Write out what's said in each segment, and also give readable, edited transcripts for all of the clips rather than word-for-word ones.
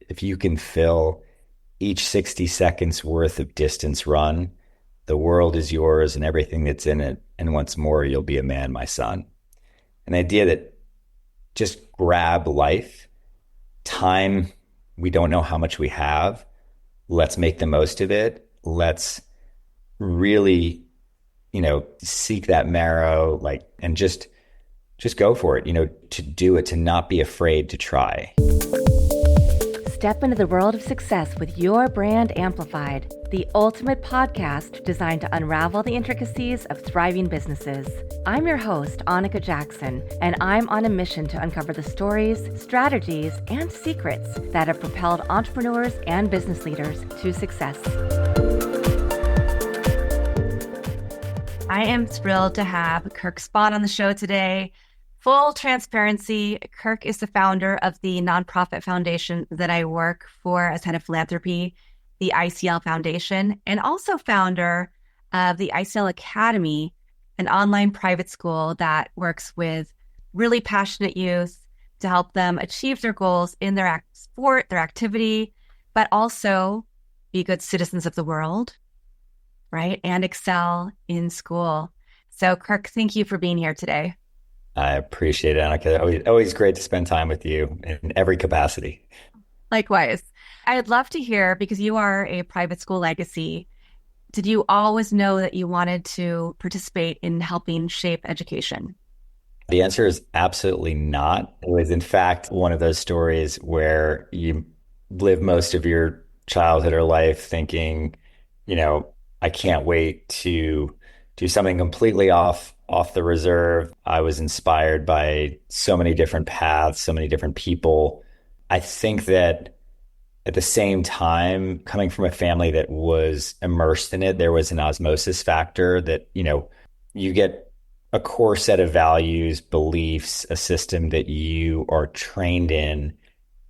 if you can fill each 60 seconds worth of distance run, the world is yours and everything that's in it. And once more, you'll be a man, my son. An idea that just grab life, time, we don't know how much we have. Let's make the most of it. Let's really, seek that marrow, and just go for it, to do it, to not be afraid to try. Step into the world of success with your brand amplified, the ultimate podcast designed to unravel the intricacies of thriving businesses. I'm your host, Annika Jackson, and I'm on a mission to uncover the stories, strategies, and secrets that have propelled entrepreneurs and business leaders to success. I am thrilled to have Kirk Spahn on the show today. Full transparency, Kirk is the founder of the nonprofit foundation that I work for as head of philanthropy, the ICL Foundation, and also founder of the ICL Academy, an online private school that works with really passionate youth to help them achieve their goals in their sport, their activity, but also be good citizens of the world, right? And excel in school. So Kirk, thank you for being here today. I appreciate it, Annika. Always great to spend time with you in every capacity. Likewise. I'd love to hear, because you are a private school legacy, did you always know that you wanted to participate in helping shape education? The answer is absolutely not. It was, in fact, one of those stories where you live most of your childhood or life thinking, I can't wait to do something completely off the reserve. I was inspired by so many different paths, so many different people. I think that at the same time, coming from a family that was immersed in it, there was an osmosis factor that, you get a core set of values, beliefs, a system that you are trained in.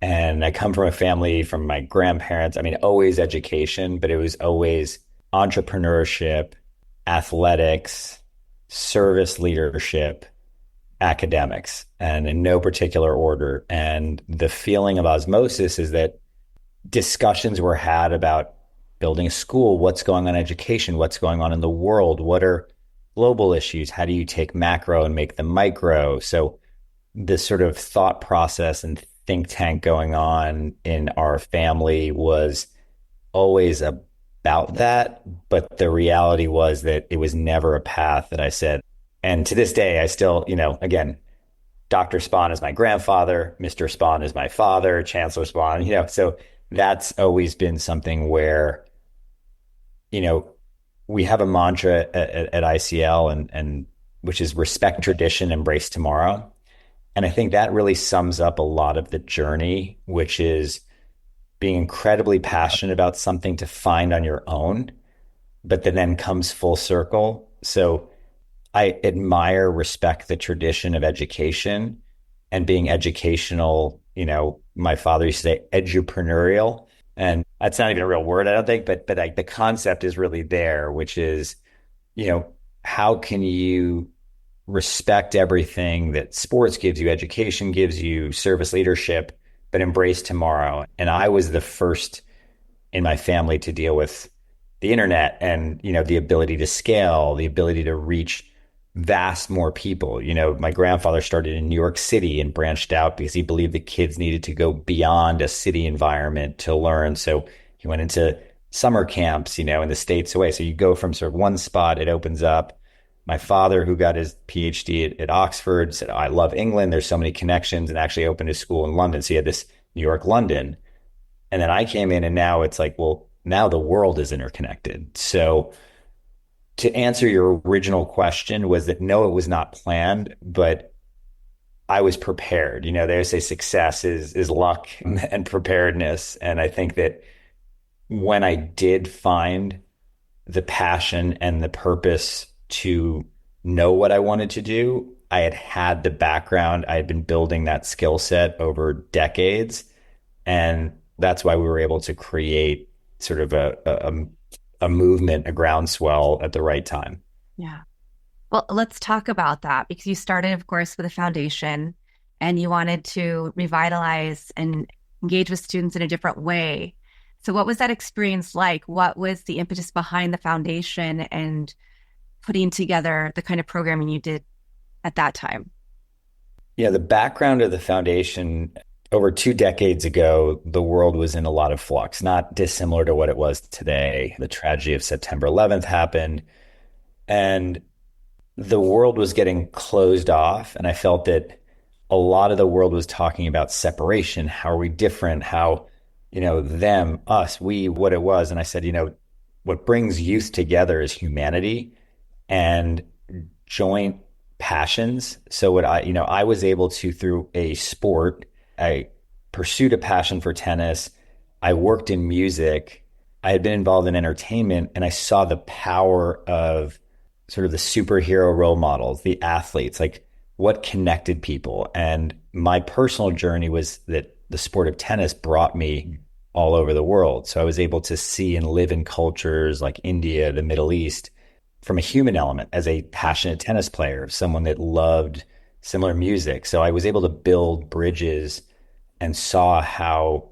And I come from a family from my grandparents, always education, but it was always entrepreneurship, athletics, service leadership, academics, and in no particular order. And the feeling of osmosis is that discussions were had about building a school, what's going on in education, what's going on in the world, what are global issues, how do you take macro and make them micro? So this sort of thought process and think tank going on in our family was always about that. But the reality was that it was never a path that I said. And to this day, I still, again, Dr. Spahn is my grandfather, Mr. Spahn is my father, Chancellor Spahn, so that's always been something where, we have a mantra at ICL and which is respect tradition, embrace tomorrow. And I think that really sums up a lot of the journey, which is being incredibly passionate about something to find on your own, but that then comes full circle. So I admire, respect the tradition of education and being educational. My father used to say edupreneurial, and that's not even a real word, I don't think, but like the concept is really there, which is, how can you respect everything that sports gives you, education gives you, service leadership, but embrace tomorrow. And I was the first in my family to deal with the internet and, the ability to scale, the ability to reach vast more people. My grandfather started in New York City and branched out because he believed the kids needed to go beyond a city environment to learn. So he went into summer camps, in the States away. So you go from sort of one spot, it opens up. My father, who got his PhD at Oxford, said, I love England. There's so many connections, and actually opened a school in London. So he had this New York, London. And then I came in, and now it's like, well, now the world is interconnected. So to answer your original question was that no, it was not planned, but I was prepared. They always say success is luck and preparedness. And I think that when I did find the passion and the purpose to know what I wanted to do, I had the background. I had been building that skill set over decades. And that's why we were able to create sort of a movement, a groundswell at the right time. Yeah. Well, let's talk about that, because you started, of course, with a foundation and you wanted to revitalize and engage with students in a different way. So, what was that experience like? What was the impetus behind the foundation and putting together the kind of programming you did at that time? Yeah, the background of the foundation over 2 decades ago, the world was in a lot of flux, not dissimilar to what it was today. The tragedy of September 11th happened, and the world was getting closed off. And I felt that a lot of the world was talking about separation. How are we different? How, them, us, we, what it was. And I said, what brings youth together is humanity and joint passions. So I was able to, through a sport, I pursued a passion for tennis. I worked in music. I had been involved in entertainment, and I saw the power of sort of the superhero role models, the athletes, like what connected people. And my personal journey was that the sport of tennis brought me all over the world. So I was able to see and live in cultures like India, the Middle East, from a human element as a passionate tennis player, someone that loved similar music. So I was able to build bridges and saw how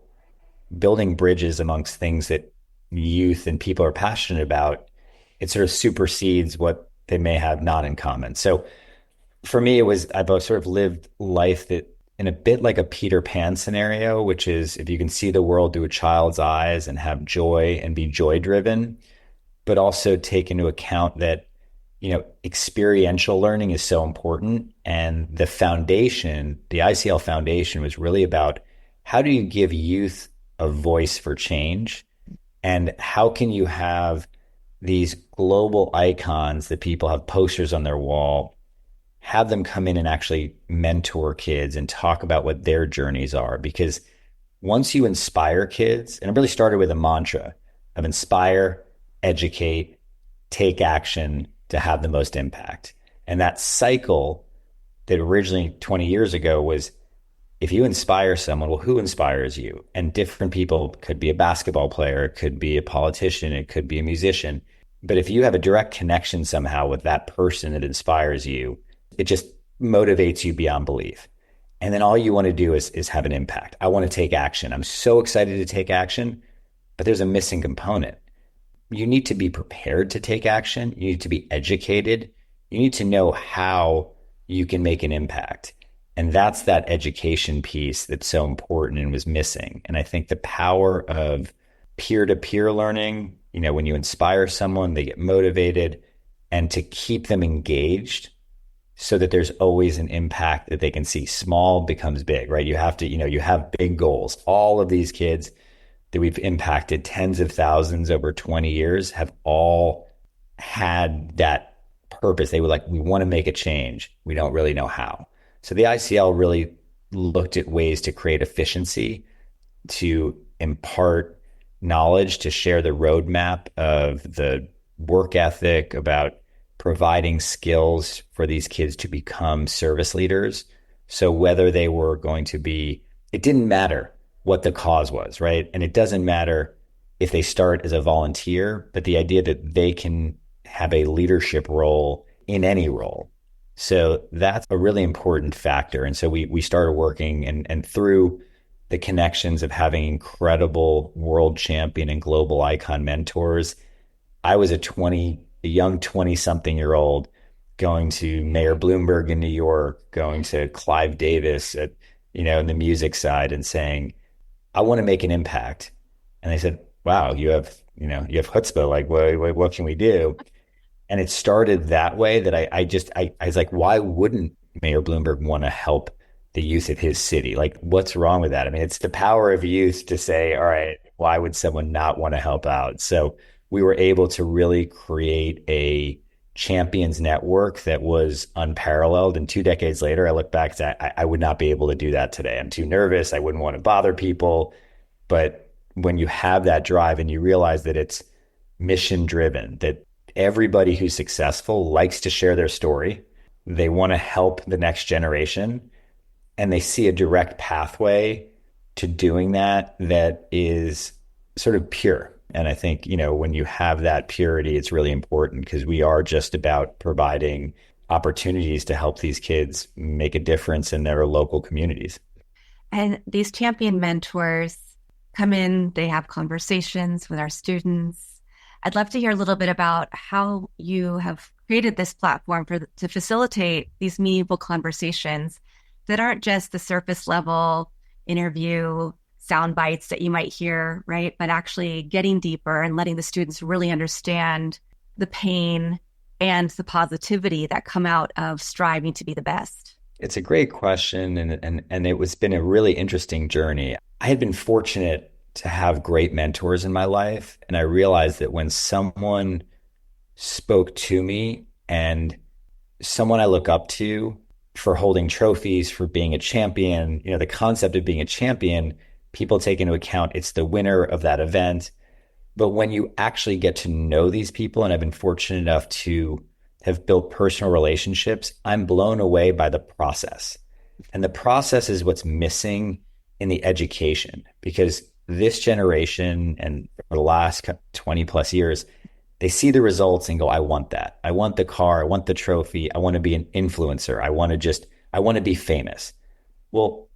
building bridges amongst things that youth and people are passionate about, it sort of supersedes what they may have not in common. So for me, I've sort of lived life that in a bit like a Peter Pan scenario, which is if you can see the world through a child's eyes and have joy and be joy driven, but also take into account that, experiential learning is so important. And the foundation, the ICL Foundation, was really about how do you give youth a voice for change? And how can you have these global icons that people have posters on their wall, have them come in and actually mentor kids and talk about what their journeys are? Because once you inspire kids, and it really started with a mantra of inspire, educate, take action to have the most impact. And that cycle that originally 20 years ago was if you inspire someone, well, who inspires you? And different people could be a basketball player, it could be a politician, it could be a musician. But if you have a direct connection somehow with that person that inspires you, it just motivates you beyond belief. And then all you want to do is have an impact. I want to take action. I'm so excited to take action, but there's a missing component. You need to be prepared to take action. You need to be educated. You need to know how you can make an impact. And that's that education piece that's so important and was missing. And I think the power of peer-to-peer learning, when you inspire someone, they get motivated, and to keep them engaged so that there's always an impact that they can see. Small becomes big, right? You have to, you have big goals. All of these kids that we've impacted, tens of thousands over 20 years, have all had that purpose. They were like, we want to make a change. We don't really know how. So the ICL really looked at ways to create efficiency, to impart knowledge, to share the roadmap of the work ethic, about providing skills for these kids to become service leaders. So whether they were going to be, it didn't matter what the cause was, right? And it doesn't matter if they start as a volunteer, but the idea that they can have a leadership role in any role. So that's a really important factor. And so we started working, and through the connections of having incredible world champion and global icon mentors, I was a young 20 something year old going to Mayor Bloomberg in New York, going to Clive Davis at, in the music side, and saying, I want to make an impact. And they said, wow, you have chutzpah. Like, what can we do? And it started that way, that I was like, why wouldn't Mayor Bloomberg want to help the youth of his city? Like, what's wrong with that? I mean, it's the power of youth to say, all right, why would someone not want to help out? So we were able to really create a champions network that was unparalleled. And 2 decades later, I look back to I would not be able to do that today. I'm too nervous. I wouldn't want to bother people. But when you have that drive and you realize that it's mission driven, that everybody who's successful likes to share their story, they want to help the next generation, and they see a direct pathway to doing that is sort of pure. And I think, when you have that purity, it's really important, because we are just about providing opportunities to help these kids make a difference in their local communities. And these champion mentors come in, they have conversations with our students. I'd love to hear a little bit about how you have created this platform to facilitate these meaningful conversations that aren't just the surface level interview sound bites that you might hear, right? But actually getting deeper and letting the students really understand the pain and the positivity that come out of striving to be the best. It's a great question, and it was been a really interesting journey. I had been fortunate to have great mentors in my life, and I realized that when someone spoke to me and someone I look up to for holding trophies, for being a champion, the concept of being a champion, people take into account it's the winner of that event. But when you actually get to know these people, and I've been fortunate enough to have built personal relationships, I'm blown away by the process. And the process is what's missing in the education because this generation and for the last 20 plus years, they see the results and go, I want that. I want the car. I want the trophy. I want to be an influencer. I want to be famous. Well,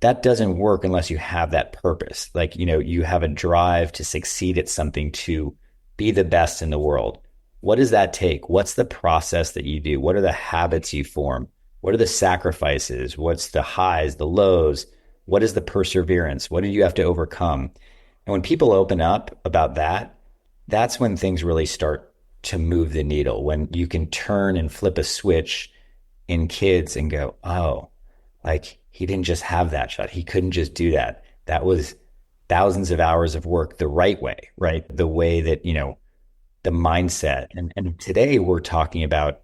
that doesn't work unless you have that purpose. Like, you have a drive to succeed at something, to be the best in the world. What does that take? What's the process that you do? What are the habits you form? What are the sacrifices? What's the highs, the lows? What is the perseverance? What do you have to overcome? And when people open up about that, that's when things really start to move the needle, when you can turn and flip a switch in kids and go, oh, like he didn't just have that shot. He couldn't just do that. That was thousands of hours of work the right way, right? The way that, the mindset. And today we're talking about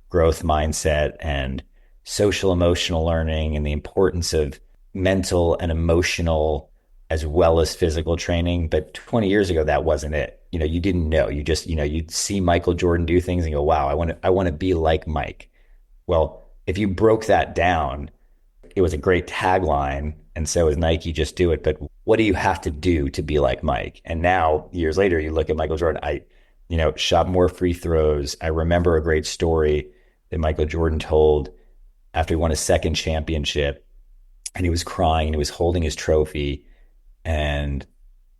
growth mindset and social emotional learning and the importance of mental and emotional as well as physical training. But 20 years ago, that wasn't it. You didn't know. You just, you'd see Michael Jordan do things and go, wow, I want to be like Mike. Well, if you broke that down, it was a great tagline. And so is Nike, just do it. But what do you have to do to be like Mike? And now, years later, you look at Michael Jordan, shot more free throws. I remember a great story that Michael Jordan told after he won his second championship, and he was crying and he was holding his trophy. And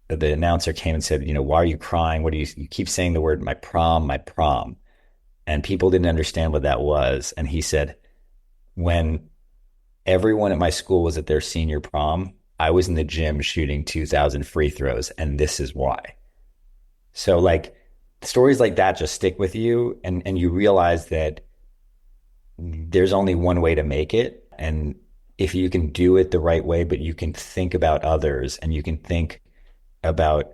the announcer came and said, why are you crying? What do you keep saying the word, my prom, my prom? And people didn't understand what that was. And he said, when everyone at my school was at their senior prom, I was in the gym shooting 2,000 free throws. And this is why. So like stories like that just stick with you, and you realize that there's only one way to make it. And if you can do it the right way, but you can think about others and you can think about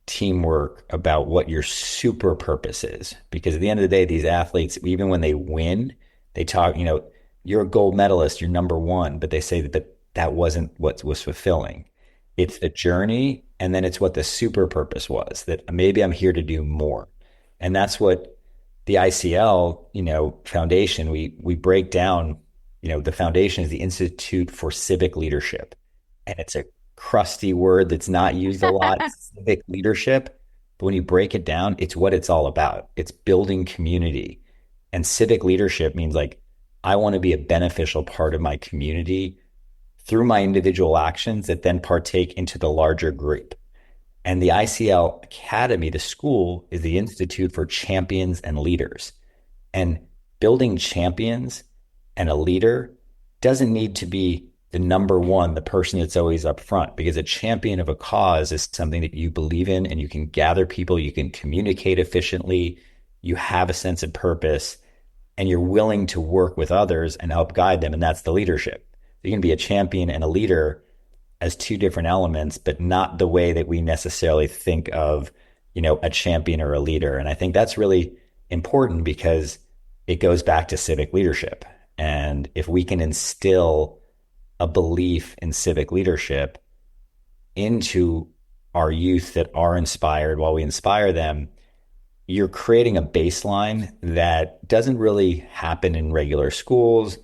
teamwork, about what your super purpose is. Because at the end of the day, these athletes, even when they win, they talk, you're a gold medalist, you're number one, but they say that wasn't what was fulfilling. It's the journey, and then it's what the super purpose was, that maybe I'm here to do more. And that's what the ICL, foundation, we break down, the foundation is the Institute for Civic Leadership. And it's a crusty word that's not used a lot, civic leadership. But when you break it down, it's what it's all about. It's building community. And civic leadership means like, I want to be a beneficial part of my community through my individual actions that then partake into the larger group. And the ICL Academy, the school, is the Institute for Champions and Leaders. And building champions and a leader doesn't need to be the number one, the person that's always up front, because a champion of a cause is something that you believe in and you can gather people, you can communicate efficiently, you have a sense of purpose, and you're willing to work with others and help guide them. And that's the leadership. You can be a champion and a leader as two different elements, but not the way that we necessarily think of, a champion or a leader. And I think that's really important because it goes back to civic leadership. And if we can instill a belief in civic leadership into our youth that are inspired while we inspire them, you're creating a baseline that doesn't really happen in regular schools.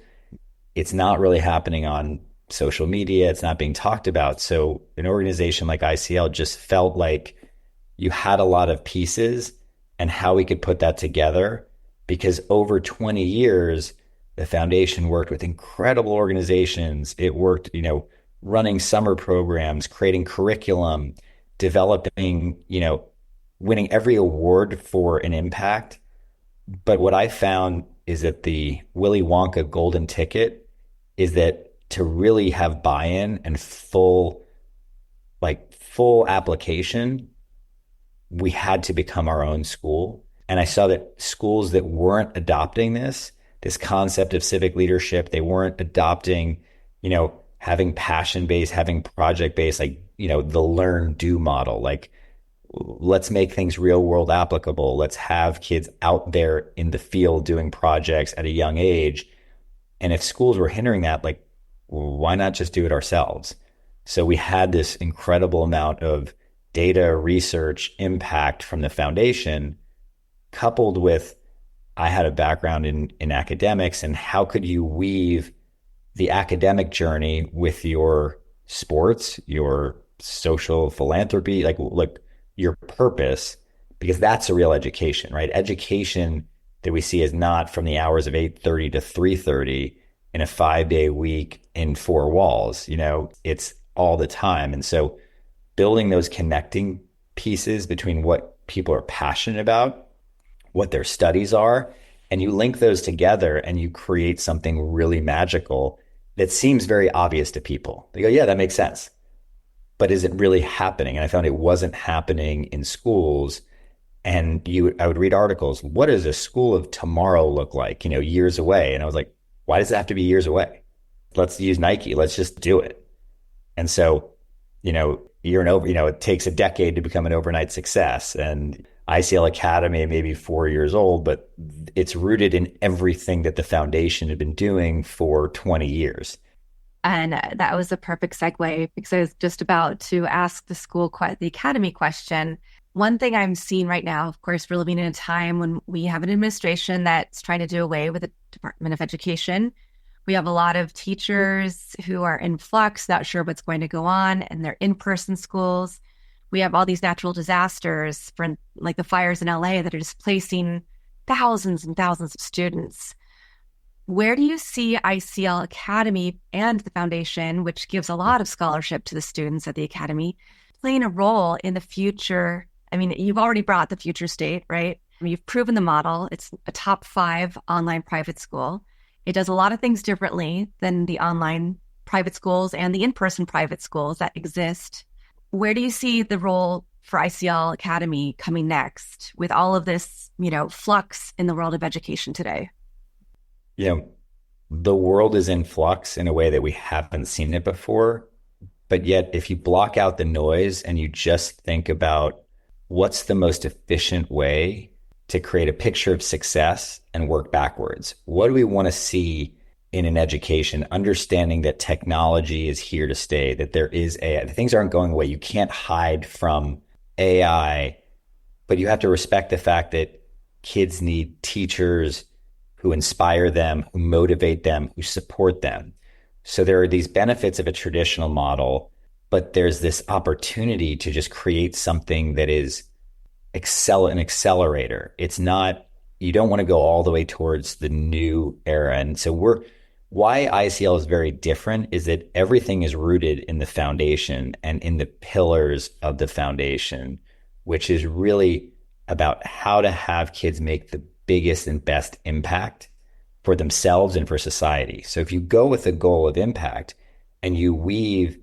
It's not really happening on social media. It's not being talked about. So an organization like ICL just felt like you had a lot of pieces and how we could put that together, because over 20 years, the foundation worked with incredible organizations. It worked, running summer programs, creating curriculum, developing, winning every award for an impact. But what I found is that the Willy Wonka golden ticket is that to really have buy-in and full application, we had to become our own school. And I saw that schools that weren't adopting this concept of civic leadership, they weren't adopting, having passion based, having project based, like, the learn do model. Like, let's make things real world applicable. Let's have kids out there in the field doing projects at a young age. And if schools were hindering that, like, why not just do it ourselves? So we had this incredible amount of data, research, impact from the foundation, coupled with I had a background in academics, and how could you weave the academic journey with your sports, your social philanthropy, like your purpose, because that's a real education, right? Education that we see is not from the hours of 8:30 to 3:30 in a 5-day week in four walls, it's all the time. And so building those connecting pieces between what people are passionate about, what their studies are, and you link those together and you create something really magical that seems very obvious to people. They go, yeah, that makes sense. But is it really happening? And I found it wasn't happening in schools. And I would read articles. What does a school of tomorrow look like, years away? And I was like, why does it have to be years away? Let's use Nike. Let's just do it. And so, it takes a decade to become an overnight success. And ICL Academy may be 4 years old, but it's rooted in everything that the foundation had been doing for 20 years. And that was a perfect segue because I was just about to ask the academy question. One thing I'm seeing right now, of course, we're living in a time when we have an administration that's trying to do away with the Department of Education. We have a lot of teachers who are in flux, not sure what's going to go on, and they're in-person schools. We have all these natural disasters, like the fires in LA, that are displacing thousands and thousands of students. Where do you see ICL Academy and the foundation, which gives a lot of scholarship to the students at the academy, playing a role in the future? I mean, you've already brought the future state, right? I mean, you've proven the model. It's a top 5 online private school. It does a lot of things differently than the online private schools and the in-person private schools that exist. Where do you see the role for ICL Academy coming next with all of this, flux in the world of education today? The world is in flux in a way that we haven't seen it before. But yet, if you block out the noise and you just think about what's the most efficient way to create a picture of success and work backwards, what do we want to see in an education, understanding that technology is here to stay, that there is AI, things aren't going away. You can't hide from AI, but you have to respect the fact that kids need teachers who inspire them, who motivate them, who support them. So there are these benefits of a traditional model, but there's this opportunity to just create something that is an accelerator. It's not, you don't want to go all the way towards the new era. And so why ICL is very different is that everything is rooted in the foundation and in the pillars of the foundation, which is really about how to have kids make the biggest and best impact for themselves and for society. So if you go with a goal of impact and you weave,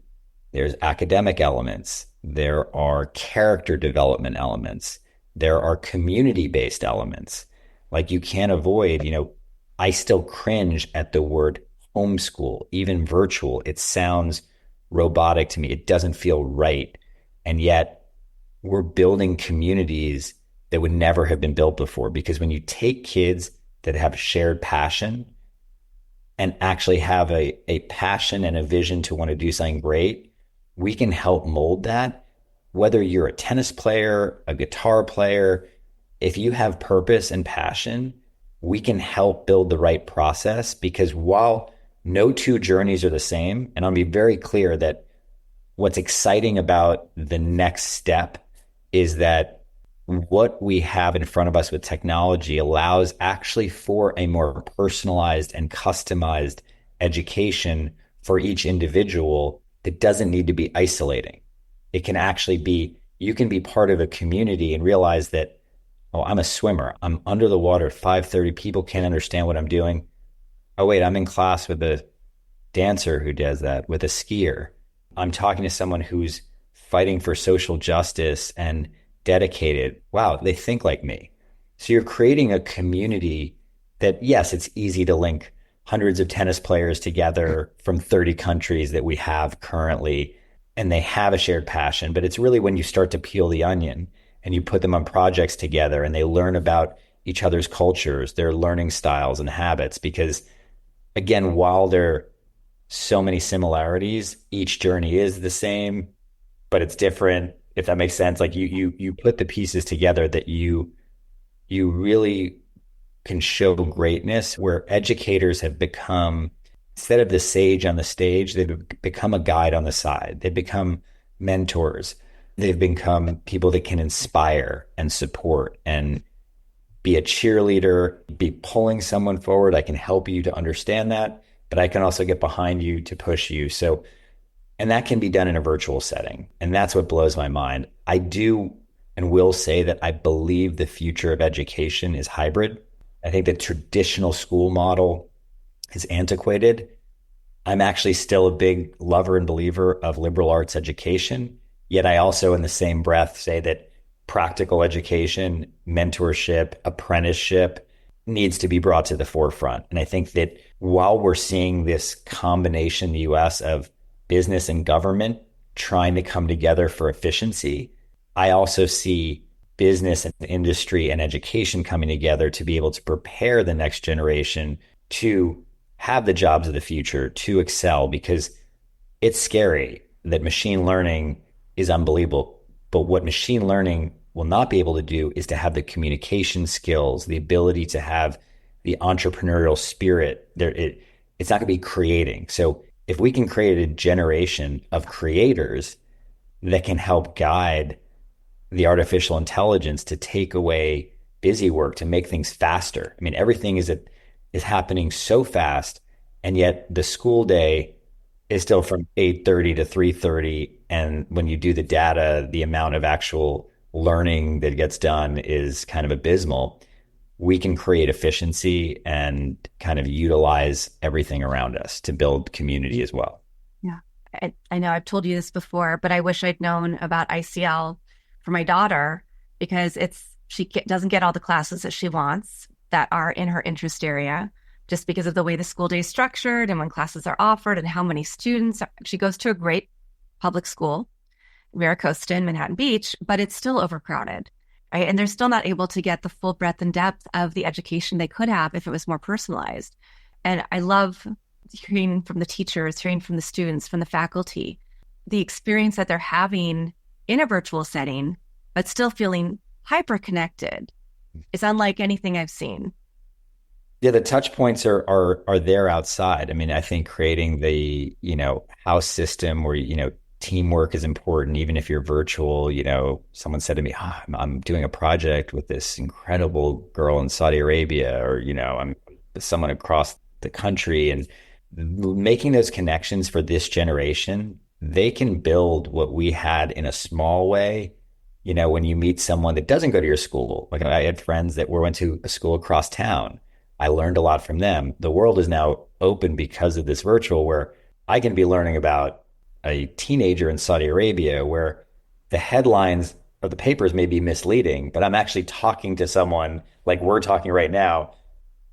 there's academic elements, there are character development elements, there are community-based elements. Like, you can't avoid, I still cringe at the word homeschool, even virtual. It sounds robotic to me. It doesn't feel right. And yet we're building communities that would never have been built before. Because when you take kids that have shared passion and actually have a passion and a vision to want to do something great, we can help mold that. Whether you're a tennis player, a guitar player, if you have purpose and passion, we can help build the right process. Because while no two journeys are the same, and I'll be very clear that what's exciting about the next step is that what we have in front of us with technology allows actually for a more personalized and customized education for each individual that doesn't need to be isolating. It can actually be, you can be part of a community and realize that, oh, I'm a swimmer. I'm under the water at 5:30. People can't understand what I'm doing. Oh, wait, I'm in class with a dancer who does that, with a skier. I'm talking to someone who's fighting for social justice and dedicated. Wow, they think like me. So you're creating a community that, yes, it's easy to link hundreds of tennis players together from 30 countries that we have currently, and they have a shared passion. But it's really when you start to peel the onion and you put them on projects together and they learn about each other's cultures, their learning styles and habits. Because again, while they're so many similarities, each journey is the same, but it's different, if that makes sense. Like you put the pieces together that you really can show greatness, where educators have become, instead of the sage on the stage, they've become a guide on the side. They've become mentors. They've become people that can inspire and support and be a cheerleader, be pulling someone forward. I can help you to understand that, but I can also get behind you to push you. So, and that can be done in a virtual setting. And that's what blows my mind. I do and will say that I believe the future of education is hybrid. I think the traditional school model is antiquated. I'm actually still a big lover and believer of liberal arts education. Yet I also, in the same breath, say that practical education, mentorship, apprenticeship needs to be brought to the forefront. And I think that while we're seeing this combination in the US of business and government trying to come together for efficiency, I also see business and industry and education coming together to be able to prepare the next generation to have the jobs of the future, to excel, because it's scary that machine learning is unbelievable. But what machine learning will not be able to do is to have the communication skills, the ability to have the entrepreneurial spirit. It's not going to be creating. So if we can create a generation of creators that can help guide the artificial intelligence to take away busy work, to make things faster. I mean, everything is happening so fast, and yet the school day is still from 8:30 to 3:30. And when you do the data, the amount of actual learning that gets done is kind of abysmal. We can create efficiency and kind of utilize everything around us to build community as well. Yeah. I know I've told you this before, but I wish I'd known about ICL for my daughter, because she doesn't get all the classes that she wants that are in her interest area, just because of the way the school day is structured and when classes are offered and how many students. She goes to a great public school, Costa in Manhattan Beach, but it's still overcrowded, right? And they're still not able to get the full breadth and depth of the education they could have if it was more personalized. And I love hearing from the teachers, hearing from the students, from the faculty, the experience that they're having in a virtual setting, but still feeling hyper connected. It's unlike anything I've seen. Yeah, the touch points are there outside. I mean, I think creating the, house system where, teamwork is important, even if you're virtual. Someone said to me, I'm doing a project with this incredible girl in Saudi Arabia, or, I'm with someone across the country, and making those connections for this generation, they can build what we had in a small way. When you meet someone that doesn't go to your school, like I had friends that went to a school across town. I learned a lot from them. The world is now open because of this virtual, where I can be learning about a teenager in Saudi Arabia, where the headlines of the papers may be misleading, but I'm actually talking to someone like we're talking right now,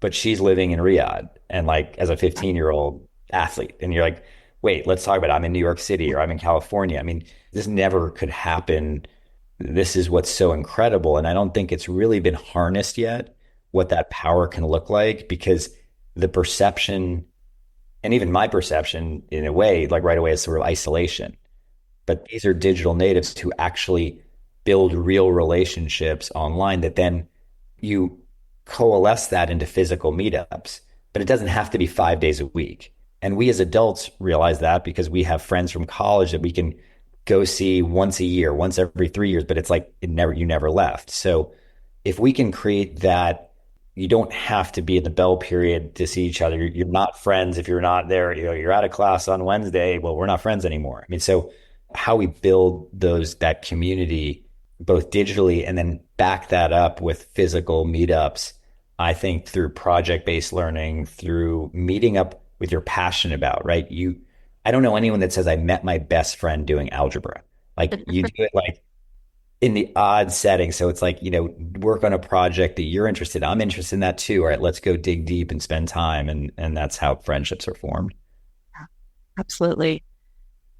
but she's living in Riyadh and like as a 15-year-old athlete. And you're like, wait, let's talk about it. I'm in New York City or I'm in California. I mean, this never could happen. This is what's so incredible. And I don't think it's really been harnessed yet, what that power can look like, because the perception, and even my perception in a way, like right away, is sort of isolation. But these are digital natives who actually build real relationships online that then you coalesce that into physical meetups. But it doesn't have to be 5 days a week. And we as adults realize that because we have friends from college that we can go see once a year, once every 3 years, but it's like you never left. So if we can create that you don't have to be in the bell period to see each other. You're not friends if you're not there. You're out of class on Wednesday. Well, we're not friends anymore. I mean, so how we build that community both digitally and then back that up with physical meetups, I think through project-based learning, through meeting up with your passion about, right? I don't know anyone that says I met my best friend doing algebra. Like you do it like in the odd setting. So it's like, work on a project that you're interested in. I'm interested in that too. All right, let's go dig deep and spend time. And that's how friendships are formed. Absolutely.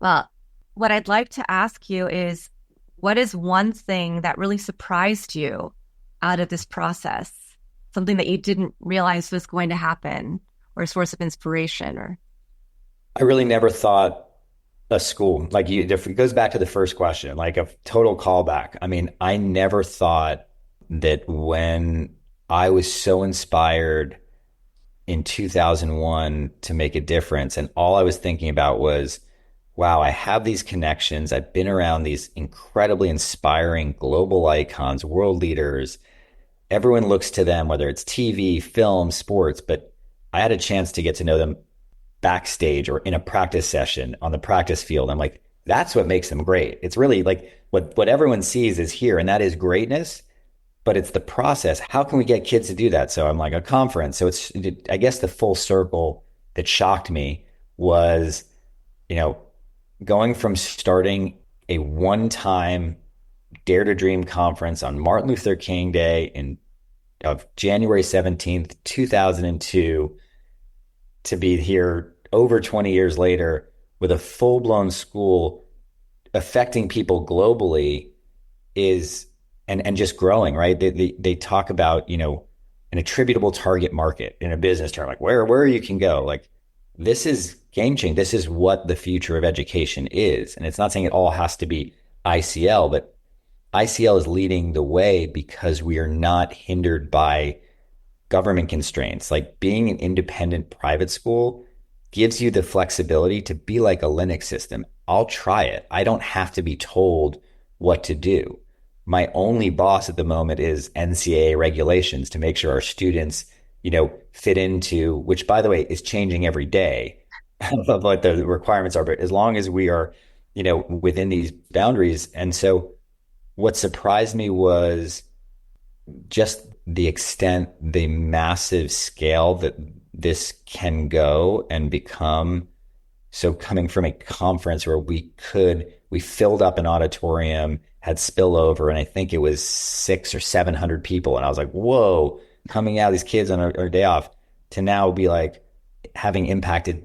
Well, what I'd like to ask you is what is one thing that really surprised you out of this process? Something that you didn't realize was going to happen or a source of inspiration or I really never thought a school like if it goes back to the first question, like a total callback. I mean, I never thought that when I was so inspired in 2001 to make a difference. And all I was thinking about was, wow, I have these connections. I've been around these incredibly inspiring global icons, world leaders. Everyone looks to them, whether it's TV, film, sports, but I had a chance to get to know them backstage or in a practice session on the practice field. I'm like, that's what makes them great. It's really like what everyone sees is here, and that is greatness, but it's the process. How can we get kids to do that? So I'm like a conference. So I guess the full circle that shocked me was, you know, going from starting a one-time Dare to Dream conference on Martin Luther King Day of January 17th, 2002, to be here over 20 years later with a full-blown school affecting people globally is and just growing, right? They talk about, an attributable target market in a business term, like where you can go. Like this is game changing. This is what the future of education is. And it's not saying it all has to be ICL, but ICL is leading the way because we are not hindered by government constraints. Like being an independent private school gives you the flexibility to be like a Linux system. I'll try it. I don't have to be told what to do. My only boss at the moment is NCAA regulations to make sure our students, fit into, which by the way is changing every day of what the requirements are. But as long as we are, within these boundaries. And so what surprised me was just the extent, the massive scale that this can go and become. So coming from a conference where we filled up an auditorium, had spillover, and I think it was 600 or 700 people. And I was like, whoa, coming out, these kids on our day off, to now be like having impacted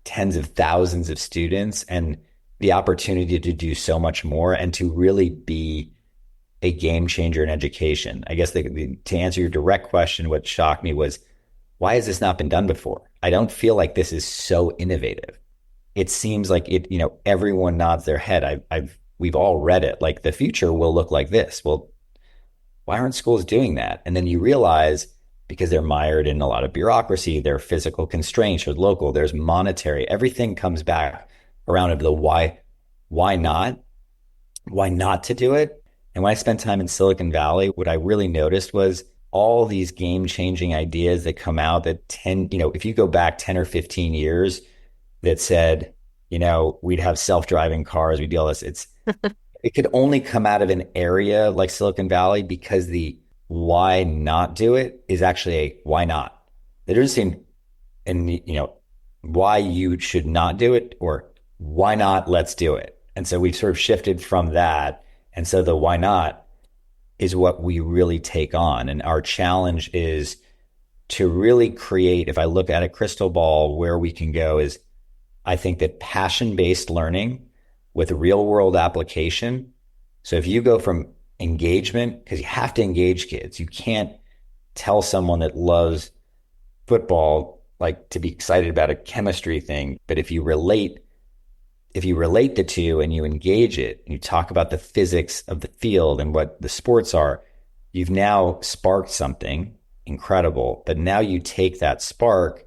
tens of thousands of students and the opportunity to do so much more and to really be a game changer in education. I guess to answer your direct question, what shocked me was, why has this not been done before? I don't feel like this is so innovative. It seems like everyone nods their head. We've all read it. Like the future will look like this. Well, why aren't schools doing that? And then you realize because they're mired in a lot of bureaucracy, there are physical constraints, there's local, there's monetary, everything comes back around to the why not? Why not to do it? And when I spent time in Silicon Valley, what I really noticed was all these game changing ideas that come out that if you go back 10 or 15 years that said, we'd have self-driving cars, we'd do all this. It could only come out of an area like Silicon Valley because the why not do it is actually a why not. There doesn't seem, and why you should not do it or why not let's do it. And so we've sort of shifted from that. And so the why not is what we really take on. And our challenge is to really create, if I look at a crystal ball, where we can go is I think that passion-based learning with real world application. So if you go from engagement, because you have to engage kids, you can't tell someone that loves football, like to be excited about a chemistry thing. But if you relate the two and you engage it and you talk about the physics of the field and what the sports are, you've now sparked something incredible. But now you take that spark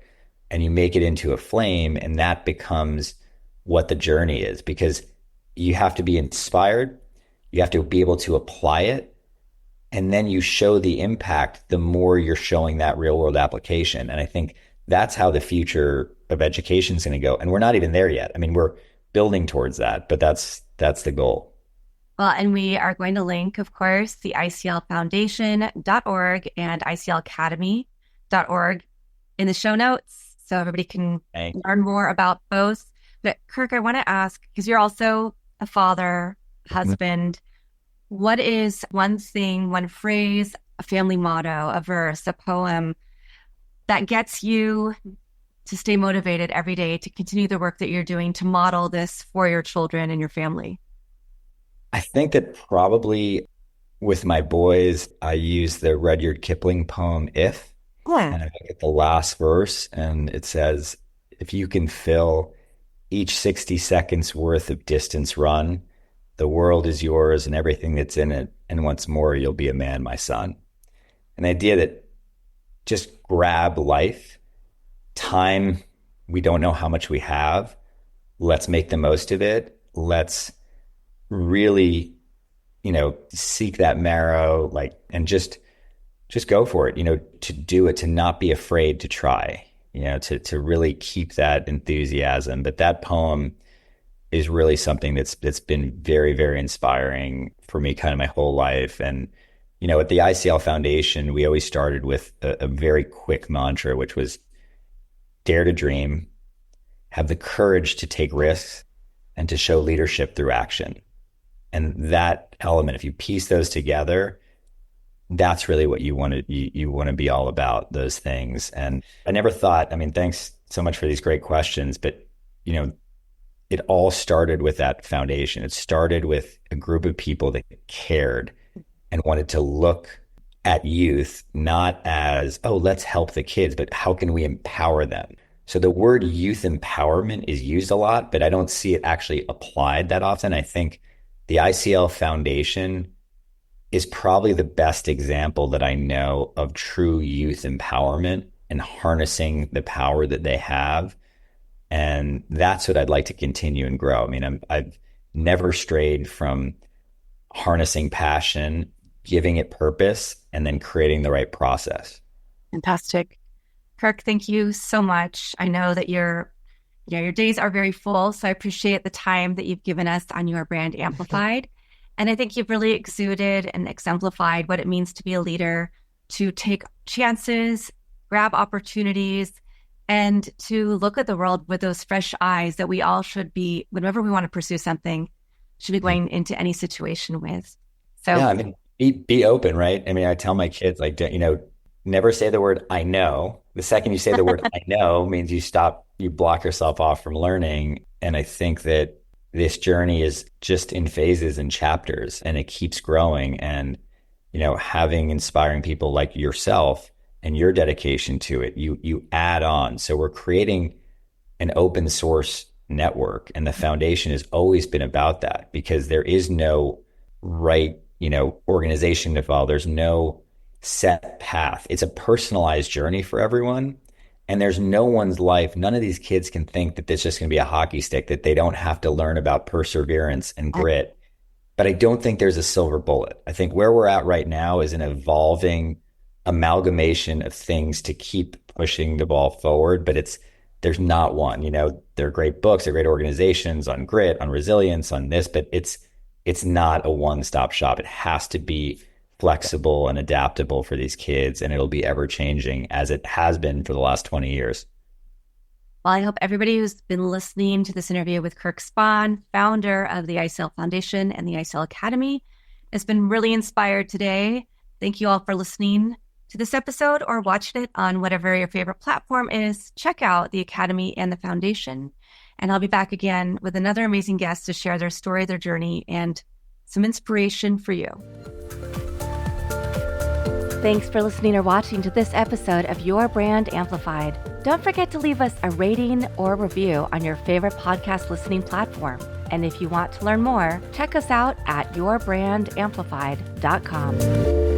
and you make it into a flame, and that becomes what the journey is, because you have to be inspired. You have to be able to apply it. and then you show the impact, the more you're showing that real world application. And I think that's how the future of education is going to go. And we're not even there yet. I mean, we're building towards that, but that's the goal. Well, and we are going to link, of course, the ICLfoundation.org and ICLacademy.org in the show notes so everybody can learn more about both. But Kirk, I want to ask, because you're also a father, husband, what is one thing, one phrase, a family motto, a verse, a poem that gets you to stay motivated every day to continue the work that you're doing to model this for your children and your family? I think that probably with my boys, I use the Rudyard Kipling poem If. Yeah. And I think at the last verse, and it says, if you can fill each 60 seconds worth of distance run, the world is yours and everything that's in it. And once more, you'll be a man, my son. An idea that just grab life, time, we don't know how much we have. Let's make the most of it. Let's really, seek that marrow, and just go for it, to do it, to not be afraid to try, to really keep that enthusiasm. But that poem is really something that's been very, very inspiring for me kind of my whole life. And, at the ICL Foundation, we always started with a very quick mantra, which was dare to dream, have the courage to take risks, and to show leadership through action. And that element, if you piece those together, that's really what you want to be all about, those things. And I never thought, thanks so much for these great questions, but it all started with that foundation. It started with a group of people that cared and wanted to look at youth not as, oh, let's help the kids, but how can we empower them? So the word youth empowerment is used a lot, but I don't see it actually applied that often. I think the ICL Foundation is probably the best example that I know of true youth empowerment and harnessing the power that they have. And that's what I'd like to continue and grow. I've never strayed from harnessing passion, giving it purpose, and then creating the right process. Fantastic. Kirk, thank you so much. I know that your days are very full, so I appreciate the time that you've given us on Your Brand Amplified. And I think you've really exuded and exemplified what it means to be a leader, to take chances, grab opportunities, and to look at the world with those fresh eyes that we all should be, whenever we want to pursue something, should be going into any situation with. So yeah, be open, right? I tell my kids, never say the word I know. The second you say the word I know means you block yourself off from learning. And I think that this journey is just in phases and chapters, and it keeps growing. And, having inspiring people like yourself and your dedication to it, you add on. So we're creating an open source network, and the foundation has always been about that, because there is no right, organization to follow. There's no set path. It's a personalized journey for everyone. And there's no one's life. None of these kids can think that it's just going to be a hockey stick, that they don't have to learn about perseverance and grit. But I don't think there's a silver bullet. I think where we're at right now is an evolving amalgamation of things to keep pushing the ball forward. But there's not one. There are great books, there are great organizations on grit, on resilience, on this, but it's not a one-stop shop. It has to be flexible and adaptable for these kids, and it'll be ever changing, as it has been for the last 20 years. Well, I hope everybody who's been listening to this interview with Kirk Spahn, founder of the ICL Foundation and the ICL Academy, has been really inspired today. Thank you all for listening to this episode or watching it on whatever your favorite platform is. Check out the Academy and the Foundation. And I'll be back again with another amazing guest to share their story, their journey, and some inspiration for you. Thanks for listening or watching to this episode of Your Brand Amplified. Don't forget to leave us a rating or review on your favorite podcast listening platform. And if you want to learn more, check us out at yourbrandamplified.com.